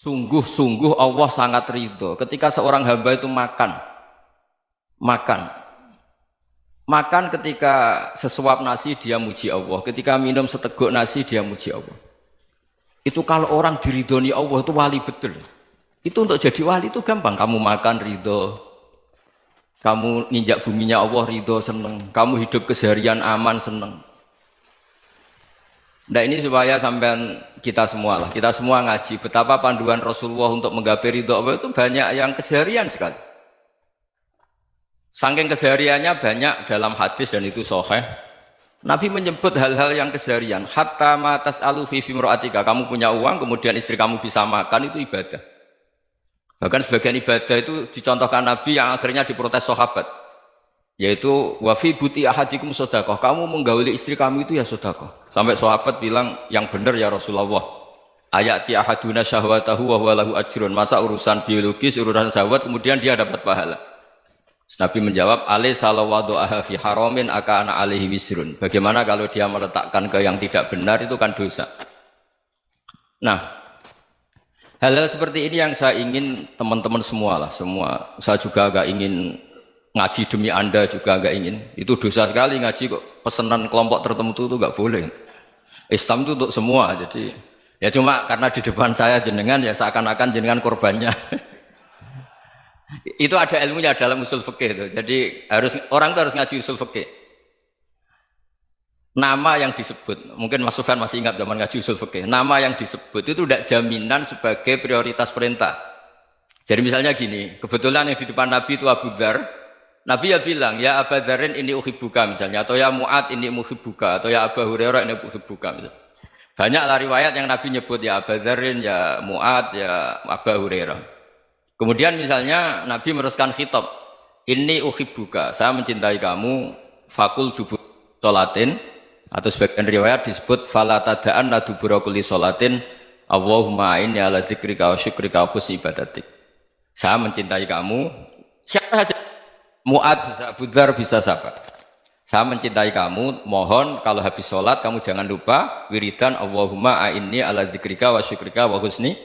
Sungguh-sungguh Allah sangat ridho ketika seorang hamba itu makan makan ketika sesuap nasi dia muji Allah, ketika minum seteguk nasi dia muji Allah. Itu kalau orang diridhoni Allah itu wali betul. Itu untuk jadi wali itu gampang, kamu makan ridho, kamu ninjak buminya Allah ridho seneng, kamu hidup keseharian aman seneng. Nah ini supaya sampean kita semua ngaji betapa panduan Rasulullah untuk menggapai ridho Allah itu banyak yang keseharian sekali. Saking kesehariannya banyak dalam hadis dan itu sahih. Nabi menyebut hal-hal yang keseharian. Hatta ma tas'alu fi imra'atika, kamu punya uang kemudian istri kamu bisa makan itu ibadah. Bahkan sebagian ibadah itu dicontohkan Nabi yang akhirnya diprotes sahabat. Yaitu wa fi buti ahadikum sedekah, kamu menggauli istri kamu itu ya sedekah. Sampai sahabat bilang yang benar ya Rasulullah. Ayati ahaduna syahwatahu wa huwa lahu ajrun. Masa urusan biologis, urusan syahwat kemudian dia dapat pahala. Nabi menjawab, alai salawadu aha fi haramin akana alaihi wisrun. Bagaimana kalau dia meletakkan ke yang tidak benar itu kan dosa. Nah, hal-hal seperti ini yang saya ingin teman-teman semua. Saya juga agak ingin ngaji demi Anda juga agak ingin. Itu dosa sekali ngaji kok pesanan kelompok tertentu itu enggak boleh. Islam itu untuk semua. Jadi ya cuma karena di depan saya jenengan ya seakan-akan jenengan korbannya. Itu ada ilmunya dalam usul fikih itu. Jadi orang itu harus ngaji usul fikih. Nama yang disebut, mungkin Mas Sufyan masih ingat zaman ngaji usul fikih. Nama yang disebut itu tidak jaminan sebagai prioritas perintah. Jadi misalnya gini, kebetulan yang di depan Nabi itu Abu Dzar. Nabi ya bilang, ya Abu Dzarin ini uhibbuka misalnya, atau ya Mu'ad ini uhibbuka, atau ya Abu Hurairah ini uhibbuka misalnya. Banyaklah riwayat yang Nabi nyebut ya Abu Dzarin, ya Mu'ad, ya Abu Hurairah. Kemudian misalnya Nabi meneruskan khitab, ini uhibbuka, saya mencintai kamu, fakul dubur sholatin, atau sebagian riwayat disebut fala tada'anna dubura kulli sholatin, Allahumma inni ala dzikrika wa syukrika wa husni ibadatik. Saya mencintai kamu, siapa saja, Mu'ad bisa, Abu Dzar bisa siapa. Saya mencintai kamu, mohon kalau habis sholat kamu jangan lupa wiridan Allahumma inni ala dzikrika wa syukrika wa husni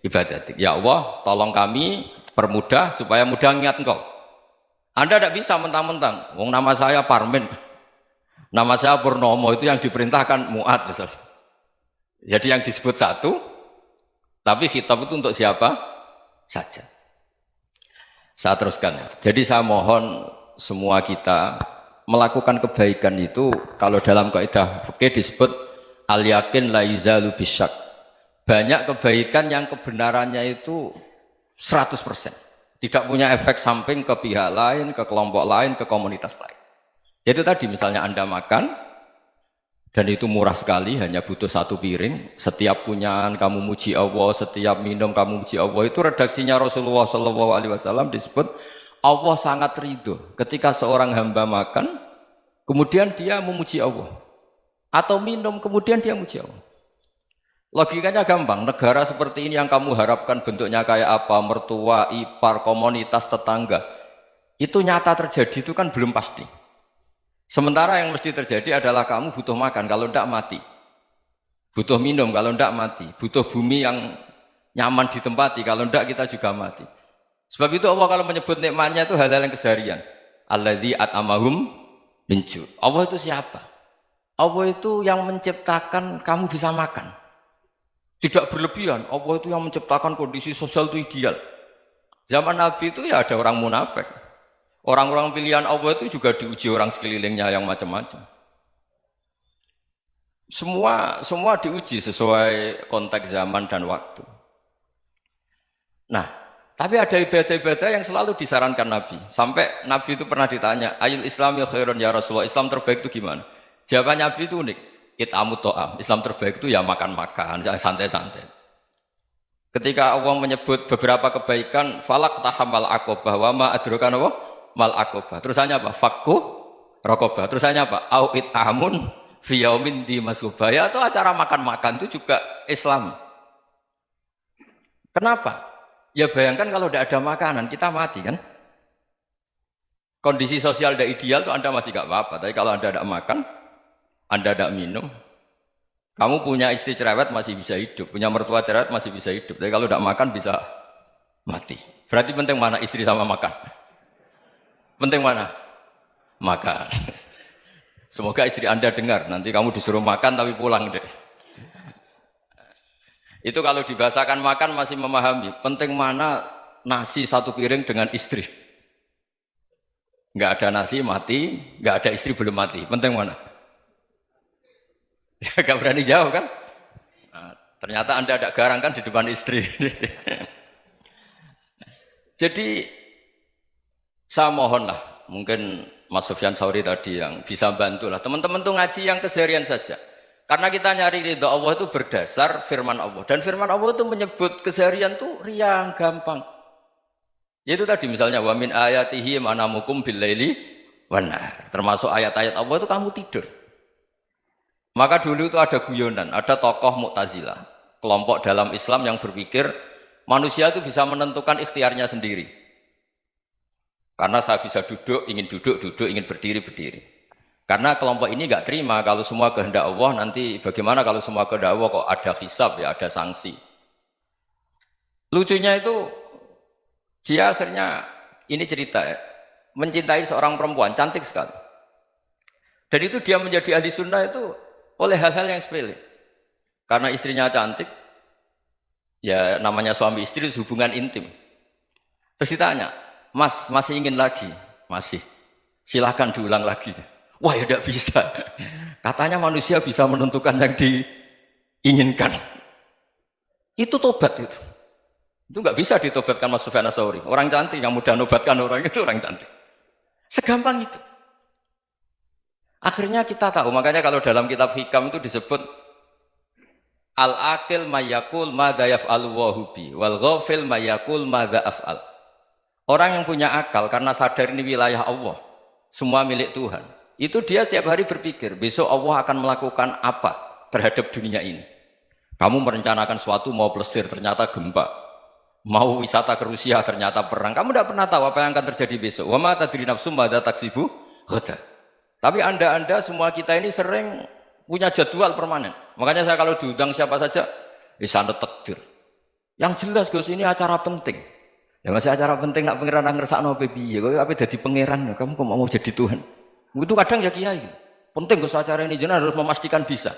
ibadatik. Ya Allah, tolong kami permudah supaya mudah ingat Engkau. Anda tidak bisa mentang-mentang, wong nama saya Parmin, nama saya Purnomo, itu yang diperintahkan Mu'ad misalnya. Jadi yang disebut satu, tapi khitab itu untuk siapa saja. Saya teruskan ya. Jadi saya mohon semua kita melakukan kebaikan itu, kalau dalam kaidah fikih disebut al-yakin la yuzalu bisyak. Banyak kebaikan yang kebenarannya itu 100%. Tidak punya efek samping ke pihak lain, ke kelompok lain, ke komunitas lain. Itu tadi misalnya Anda makan, dan itu murah sekali, hanya butuh satu piring. Setiap punyaan kamu muji Allah, setiap minum kamu muji Allah. Itu redaksinya Rasulullah SAW disebut, Allah sangat ridho ketika seorang hamba makan, kemudian dia memuji Allah. Atau minum, kemudian dia muji Allah. Logikanya gampang, negara seperti ini yang kamu harapkan bentuknya kayak apa, mertua, ipar, komunitas, tetangga, itu nyata terjadi itu kan belum pasti. Sementara yang mesti terjadi adalah kamu butuh makan, kalau tidak mati. Butuh minum, kalau tidak mati. Butuh bumi yang nyaman ditempati, kalau tidak kita juga mati. Sebab itu Allah kalau menyebut nikmatnya itu hal-hal yang keseharian. Alladzi at'amahum min ju'. Allah itu siapa? Allah itu yang menciptakan kamu bisa makan. Tidak berlebihan, Allah itu yang menciptakan kondisi sosial itu ideal. Zaman Nabi itu ya ada orang munafik. Orang-orang pilihan Allah itu juga diuji orang sekelilingnya yang macam-macam. Semua diuji sesuai konteks zaman dan waktu. Nah, tapi ada ibadah-ibadah yang selalu disarankan Nabi. Sampai Nabi itu pernah ditanya, ayul islami khairun ya Rasulullah, Islam terbaik itu gimana? Jawaban Nabi itu unik. It'amut to'am, Islam terbaik itu ya makan-makan, santai-santai. Ketika Allah menyebut beberapa kebaikan, falak tahamal aqobah, wa ma adrokan apa? Mal aqobah. Terusannya apa? Fakku rokobah. Terusannya apa? Au it'amun fi yaumin di masubah. Ya itu acara makan-makan itu juga Islam. Kenapa? Ya bayangkan kalau tidak ada makanan, kita mati kan? Kondisi sosial tidak ideal itu Anda masih gak apa-apa, tapi kalau Anda tidak makan, Anda tidak minum, Kamu punya istri cerewet masih bisa hidup, punya mertua cerewet masih bisa hidup. Tapi kalau tidak makan bisa mati. Berarti penting mana istri sama makan? Penting mana? Makan. Semoga istri Anda dengar, nanti kamu disuruh makan tapi pulang deh. Itu kalau dibahasakan makan masih memahami. Penting mana nasi satu piring dengan istri. Nggak ada nasi mati, nggak ada istri belum mati. Penting mana? Gak berani jawab kan? Nah, ternyata Anda ada garang kan di depan istri. Jadi saya mohonlah, mungkin Mas Sufyan Sauri tadi yang bisa bantulah. Teman-teman tuh ngaji yang keseharian saja. Karena kita nyari ridha Allah itu berdasar firman Allah. Dan firman Allah itu menyebut keseharian tuh riang, gampang. Yaitu tadi misalnya wa min ayatihi manamukum billaili wan nahar. Termasuk ayat-ayat Allah itu kamu tidur. Maka dulu itu ada guyonan, ada tokoh Mu'tazilah, kelompok dalam Islam yang berpikir manusia itu bisa menentukan ikhtiarnya sendiri. Karena saya bisa duduk, duduk, ingin berdiri, berdiri. Karena kelompok ini nggak terima kalau semua kehendak Allah, nanti bagaimana kalau semua kehendak Allah kok ada hisab ya, ada sanksi. Lucunya itu dia akhirnya, ini cerita ya, mencintai seorang perempuan, cantik sekali. Dan itu dia menjadi ahli sunnah itu oleh hal-hal yang sepele. Karena istrinya cantik, ya namanya suami istri itu hubungan intim. Terus ditanya, Mas, masih ingin lagi? Masih. Silahkan diulang lagi. Wah ya tidak bisa. Katanya manusia bisa menentukan yang diinginkan. Itu tobat itu. Itu nggak bisa ditobatkan Mas Sufyan Ats-Tsauri. Orang cantik yang mudah nobatkan orang itu orang cantik. Segampang itu. Akhirnya kita tahu, makanya kalau dalam kitab Hikam itu disebut al-aqil mayyakul madza yaf'alu wa hubi wal ghafil mayyakul madza af'al. Orang yang punya akal karena sadar ini wilayah Allah, semua milik Tuhan. Itu dia tiap hari berpikir, besok Allah akan melakukan apa terhadap dunia ini. Kamu merencanakan sesuatu mau plesir, ternyata gempa. Mau wisata ke Rusia, ternyata perang. Kamu tidak pernah tahu apa yang akan terjadi besok. Wa ma tadri nafsum madza taksibu ghadan. Tapi anda semua kita ini sering punya jadwal permanen. Makanya saya kalau diundang siapa saja, bisa takdir. Yang jelas Gus ini acara penting. Ya masih acara penting nak pangeran ngersakno piye? Kok ape dadi pangeran? Kamu kok mau jadi Tuhan? Itu kadang ya kiai. Penting Gus acara ini jenengan harus memastikan bisa.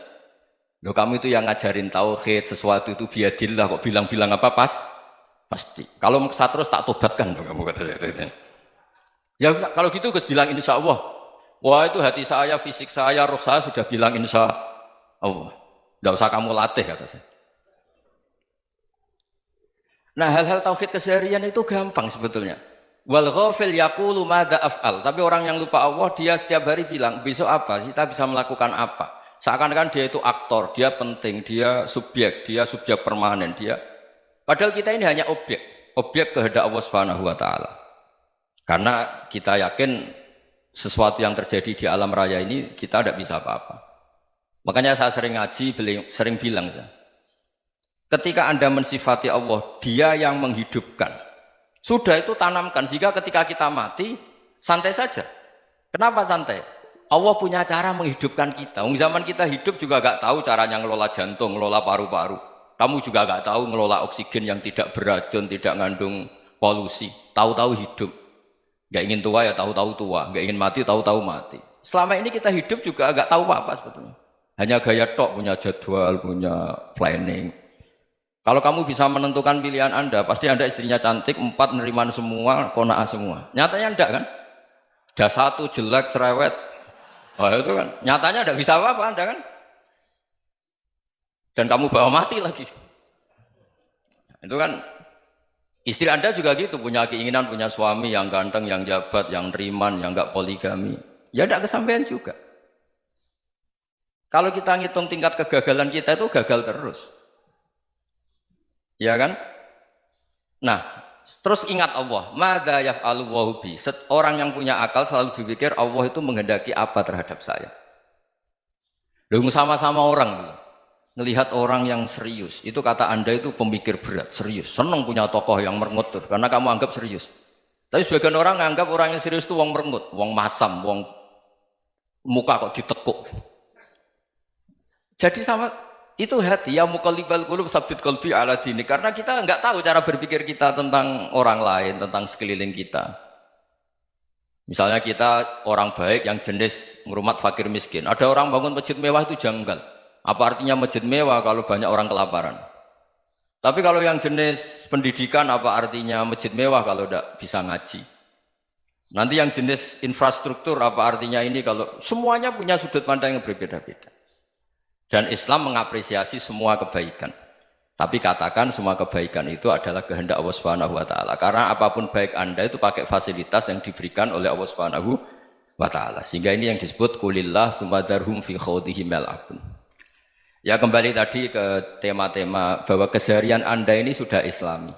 Loh kamu itu yang ngajarin tauhid, sesuatu itu biadillah kok bilang-bilang apa pasti. Kalau maksa terus tak tobatkan loh kamu kata saya. Ya kalau gitu Gus bilang insya Allah. Wah itu hati saya, fisik saya, roh saya sudah bilang insya Allah. Tidak usah kamu latih kata saya. Nah hal-hal tauhid keseharian itu gampang sebetulnya. Wal ghafil yaqulu madza af'al. Tapi orang yang lupa Allah dia setiap hari bilang besok apa? Kita bisa melakukan apa? Seakan-akan dia itu aktor, dia penting, dia subjek permanen, dia. Padahal kita ini hanya objek kehendak Allah Subhanahu wa taala. Karena kita yakin sesuatu yang terjadi di alam raya ini kita tidak bisa apa-apa. Makanya saya sering ngaji, sering bilang saya. Ketika Anda mensifati Allah, Dia yang menghidupkan. Sudah itu tanamkan sehingga ketika kita mati santai saja. Kenapa santai? Allah punya cara menghidupkan kita. Zaman kita hidup juga gak tahu caranya ngelola jantung, ngelola paru-paru. Kamu juga gak tahu ngelola oksigen yang tidak beracun, tidak mengandung polusi. Tahu-tahu hidup. Gak ingin tua ya tahu-tahu tua, gak ingin mati tahu-tahu mati. Selama ini kita hidup juga gak tahu apa-apa sebetulnya. Hanya gaya tok, punya jadwal, punya planning. Kalau kamu bisa menentukan pilihan Anda, pasti Anda istrinya cantik, 4 neriman semua, kona'ah semua. Nyatanya enggak kan? Ada 1 jelek, cerewet. Oh itu kan, nyatanya enggak bisa apa-apa Anda kan? Dan kamu bawa mati lagi. Itu kan, istri Anda juga gitu, punya keinginan, punya suami yang ganteng, yang jabat, yang neriman, yang enggak poligami. Ya enggak kesampaian juga. Kalau kita ngitung tingkat kegagalan kita itu gagal terus. Ya kan? Nah, terus ingat Allah. Madza yaf'alu wa bi. Orang yang punya akal selalu berpikir Allah itu menghendaki apa terhadap saya. Lalu sama-sama orang melihat orang yang serius. Itu kata Anda itu pemikir berat, serius. Senang punya tokoh yang merengut karena kamu anggap serius. Tapi sebagian orang anggap orang yang serius itu wong merengut, wong masam, wong muka kok ditekuk. Jadi sama Itu hati, ya muqallibal qulub tsabbit qalbi ala dini. Karena kita nggak tahu cara berpikir kita tentang orang lain, tentang sekeliling kita. Misalnya kita orang baik yang jenis ngrumat fakir miskin. Ada orang bangun masjid mewah itu janggal. Apa artinya masjid mewah kalau banyak orang kelaparan? Tapi kalau yang jenis pendidikan apa artinya masjid mewah kalau tidak bisa ngaji? Nanti yang jenis infrastruktur apa artinya ini kalau semuanya punya sudut pandang yang berbeda-beda. Dan Islam mengapresiasi semua kebaikan. Tapi katakan semua kebaikan itu adalah kehendak Allah Subhanahu wa taala. Karena apapun baik Anda itu pakai fasilitas yang diberikan oleh Allah Subhanahu wa taala. Sehingga ini yang disebut kulillah sumadarhum fi khawdihim yal'abun. Ya kembali tadi ke tema-tema bahwa keseharian Anda ini sudah Islami.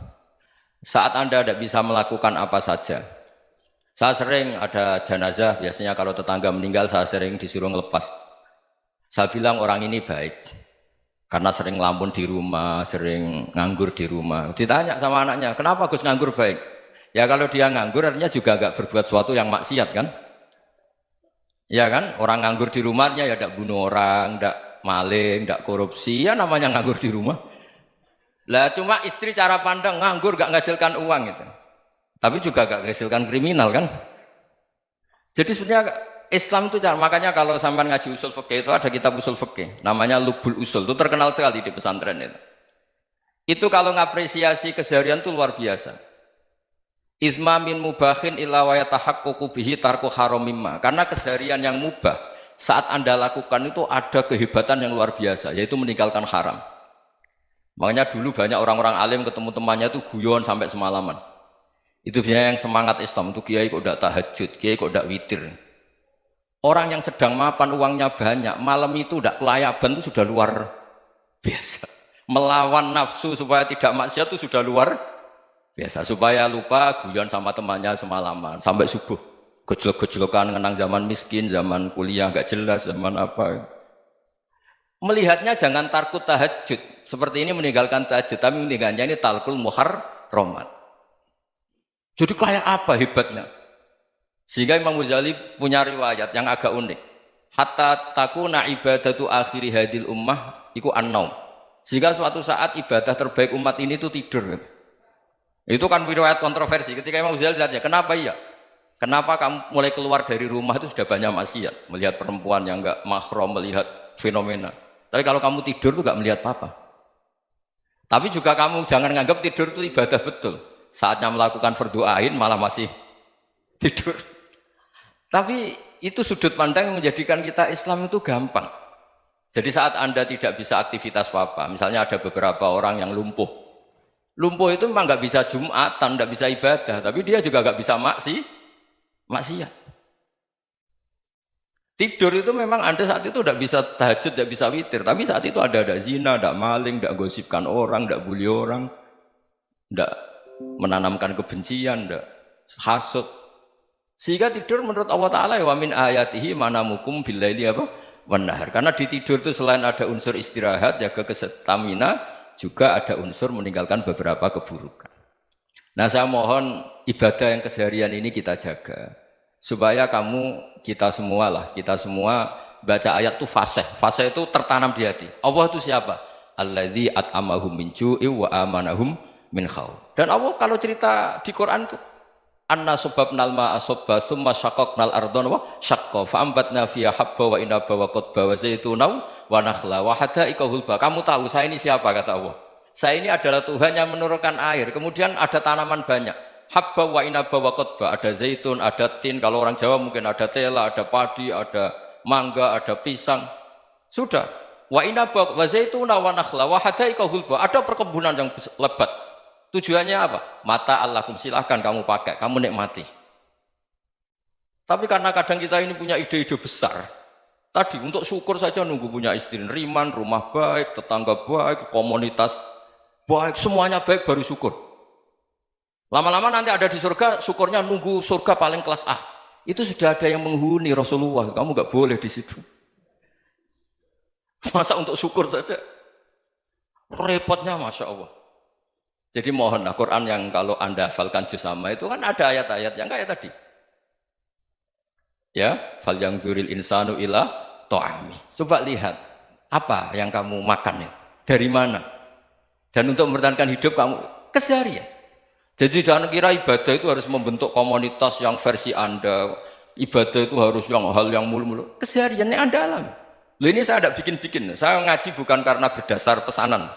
Saat Anda tidak bisa melakukan apa saja. Saya sering ada jenazah, biasanya kalau tetangga meninggal saya sering disuruh ngelepas. Saya bilang orang ini baik karena sering ngelamun di rumah, sering nganggur di rumah. Ditanya sama anaknya, kenapa Gus nganggur baik? Ya kalau dia nganggur artinya juga agak berbuat sesuatu yang maksiat kan? Ya kan? Orang nganggur di rumahnya ya tidak bunuh orang, tidak maling, tidak korupsi, ya namanya nganggur di rumah. Lah cuma istri cara pandang nganggur gak menghasilkan uang gitu. Tapi juga gak menghasilkan kriminal kan? Jadi sebenarnya Islam itu makanya kalau sampai ngaji usul fikih itu ada kitab usul fikih namanya Lubul Usul, itu terkenal sekali di pesantren itu. Itu kalau ngapresiasi keseharian itu luar biasa. Izma min mubahin illa wa yatahaqqaqu bihi tarku haramimma. Karena keseharian yang mubah saat Anda lakukan itu ada kehebatan yang luar biasa, yaitu meninggalkan haram. Makanya dulu banyak orang-orang alim ketemu temannya itu guyon sampai semalaman. Itu biasanya yang semangat Islam itu kiai kok tidak tahajud, kiai kok tidak witir. Orang yang sedang mapan uangnya banyak, malam itu tidak kelayaban itu sudah luar biasa. Melawan nafsu supaya tidak maksiat itu sudah luar biasa. Supaya lupa guyon sama temannya semalaman sampai subuh. Gojlok-gojlokan ngenang zaman miskin, zaman kuliah nggak jelas, zaman apa. Melihatnya jangan tarkut tahajud. Seperti ini meninggalkan tahajud, tapi meninggalkannya ini talkul muharramat. Jadi kayak apa hebatnya? Sehingga Imam Ghazali punya riwayat yang agak unik. Hatta takuna ibadatu akhiri hadil ummah iku an-naum. Sehingga suatu saat ibadah terbaik umat ini itu tidur. Itu kan riwayat kontroversi. Ketika Imam Ghazali ditanya, kenapa iya? Kenapa kamu mulai keluar dari rumah itu sudah banyak maksiat? Melihat perempuan yang enggak mahram, melihat fenomena. Tapi kalau kamu tidur itu enggak melihat apa-apa. Tapi juga kamu jangan menganggap tidur itu ibadah betul. Saatnya melakukan fardu ain malah masih tidur. Tapi itu sudut pandang yang menjadikan kita Islam itu gampang. Jadi saat Anda tidak bisa aktivitas apa-apa, misalnya ada beberapa orang yang lumpuh. Lumpuh itu memang nggak bisa Jumatan, nggak bisa ibadah, tapi dia juga nggak bisa maksiat. Tidur itu memang Anda saat itu tidak bisa tahajud, tidak bisa witir, tapi saat itu ada zina, ada maling, tidak gosipkan orang, tidak bully orang, tidak menanamkan kebencian, tidak hasud. Sehingga tidur menurut Allah Ta'ala wa min ayatihi manamukum billaili apa? Wan-nahar. Karena di tidur itu selain ada unsur istirahat, jaga kestamina, juga ada unsur meninggalkan beberapa keburukan. Nah saya mohon ibadah yang keseharian ini kita jaga. Supaya kita semua baca ayat itu fasih. Fasih itu tertanam di hati. Allah itu siapa? Alladzi at'amahum min ju'i wa amanahum min khauf. Dan Allah kalau cerita di Quran itu anna subabnal ma'a subba thumma syaqaqnal ardhan wa syaqqa fa ambatna fiha habba wa inaba wa qadba wa zaituna wa nakhla wa hadaika hulba. Kamu tahu saya ini siapa, kata Allah. Saya ini adalah Tuhan yang menurunkan air, kemudian ada tanaman banyak. Habba wa inaba wa qadba, ada zaitun, ada tin, kalau orang Jawa mungkin ada tela, ada padi, ada mangga, ada pisang. Sudah. Wa inaba wa zaituna wa nakhla wa hadaika hulba. Ada perkebunan yang lebat. Tujuannya apa? Mata Allahkum, silahkan kamu pakai, kamu nikmati. Tapi karena kadang kita ini punya ide-ide besar. Tadi untuk syukur saja nunggu punya istri riman, rumah baik, tetangga baik, komunitas baik, semuanya baik baru syukur. Lama-lama nanti ada di surga, syukurnya nunggu surga paling kelas A. Itu sudah ada yang menghuni Rasulullah, kamu nggak boleh di situ. Masa untuk syukur saja? Repotnya Masya Allah. Jadi mohonlah Quran yang kalau Anda hafalkan juz sama itu kan ada ayat-ayat yang kayak tadi. Ya, fal yang dzuril insanu ila ta'ami. Coba lihat. Apa yang kamu makan ya? Dari mana? Dan untuk mempertahankan hidup kamu keseharian. Jadi jangan kira ibadah itu harus membentuk komunitas yang versi Anda. Ibadah itu harus yang hal yang mulu-mulu. Kesehariannya Anda alami. Loh ini saya tidak bikin-bikin. Saya ngaji bukan karena berdasar pesanan.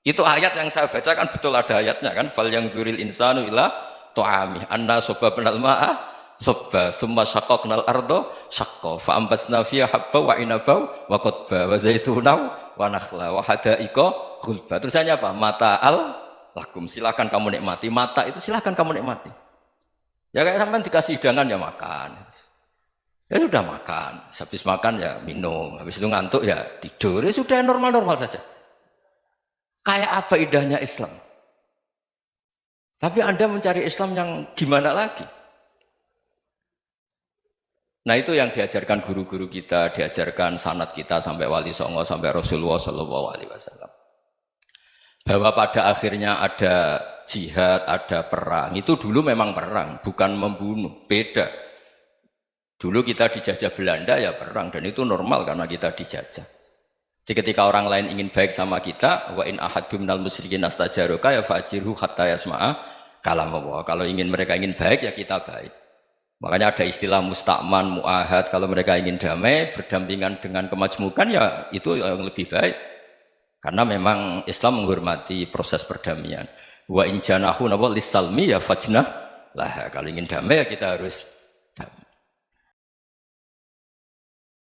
Itu ayat yang saya baca kan betul ada ayatnya kan. Fal yang dzuril insanu ila tu'ami. Anna sobabnal ma'a sobba. Thumma syaqaqnal ardo syaqqa. Fa'ambasna fiha habba wa inabau wa qodba. Wa zaitunaw wa nakhla wa hadaika gulba. Terusannya apa? Mata'al lakum. Silakan kamu nikmati. Mata itu silakan kamu nikmati. Ya kayak sampai dikasih hidangan ya makan. Ya sudah makan. Habis makan ya minum. Habis itu ngantuk ya tidur. Ya sudah normal-normal saja. Kayak apa indahnya Islam. Tapi Anda mencari Islam yang gimana lagi? Nah itu yang diajarkan guru-guru kita, diajarkan sanad kita sampai Wali Songo, sampai Rasulullah SAW. Bahwa pada akhirnya ada jihad, ada perang. Itu dulu memang perang, bukan membunuh. Beda. Dulu kita dijajah Belanda ya perang, dan itu normal karena kita dijajah. Jadi ketika orang lain ingin baik sama kita, wa in ahadum minal musyrikin astajaruka ya fajirhu hatta yasma'a kalam Allah. Kalau mereka ingin baik ya kita baik. Makanya ada istilah mustakman, muahad. Kalau mereka ingin damai, berdampingan dengan kemajmukan ya itu yang lebih baik. Karena memang Islam menghormati proses perdamaian. Wa in janahu lis-salmi ya fajnah lah. Kalau ingin damai ya kita harus